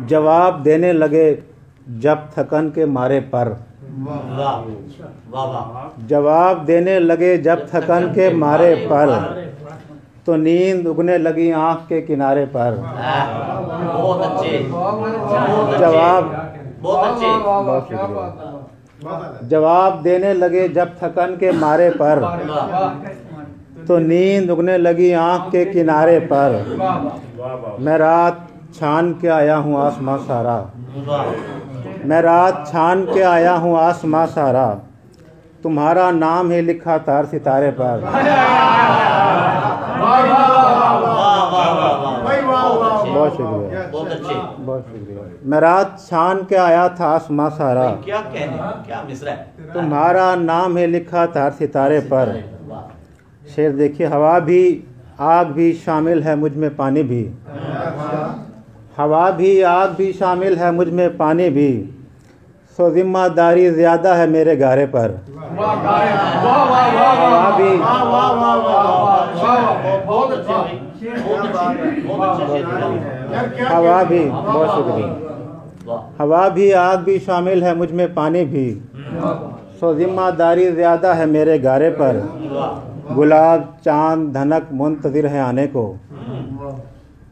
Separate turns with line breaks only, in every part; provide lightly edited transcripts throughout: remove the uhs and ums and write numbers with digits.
जवाब देने लगे जब थकन के मारे पर। जवाब देने लगे जब थकन के मारे पर, तो नींद उगने लगी आंख के किनारे पर।
बहुत अच्छे,
जवाब
बहुत अच्छे।
बहुत शुक्रिया। जवाब देने लगे जब थकन के मारे पर, तो नींद उगने लगी आंख के किनारे पर। मैं रात छान के आया हूँ आसमां सारा, मैं रात छान के आया हूँ आसमां सारा, तुम्हारा नाम है लिखा तार सितारे पर। बहुत शुक्रिया,
बहुत अच्छे।
बहुत शुक्रिया। मैं रात छान के आया था आसमां सारा,
क्या कहने, क्या मिसरा है।
तुम्हारा नाम है लिखा तार सितारे पर। शेर देखिए, हवा भी आग भी शामिल है मुझ में पानी भी, हवा भी आग भी शामिल है मुझ में पानी भी, सो जिम्मेदारी ज्यादा है मेरे गारे पर। हवा भी हवा भी बहुत शुक्रिया। हवा भी आग भी शामिल है मुझ में पानी भी, सो जिम्मेदारी ज्यादा है मेरे गारे पर। गुलाब चांद धनक मुंतजिर है आने को,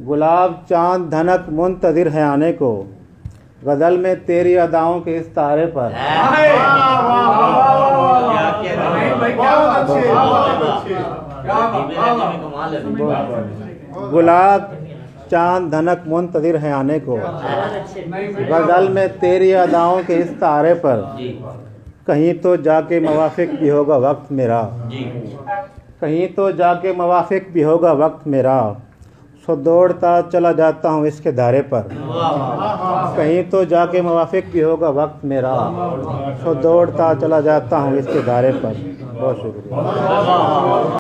गुलाब चांद धनक मुंतजिर है आने को, गजल में तेरी अदाओं के इस तारे पर। गुलाब चांद धनक मुंतजिर है आने को, गजल में तेरी अदाओं के इस तारे पर। कहीं तो जाके मवाफिक भी होगा वक्त मेरा, कहीं तो जाके मवाफिक भी होगा वक्त मेरा, सो दौड़ता चला जाता हूँ इसके धारे पर। कहीं तो जाके मवाफिक भी होगा वक्त मेरा, सो दौड़ता चला जाता हूँ इसके धारे पर। बहुत शुक्रिया।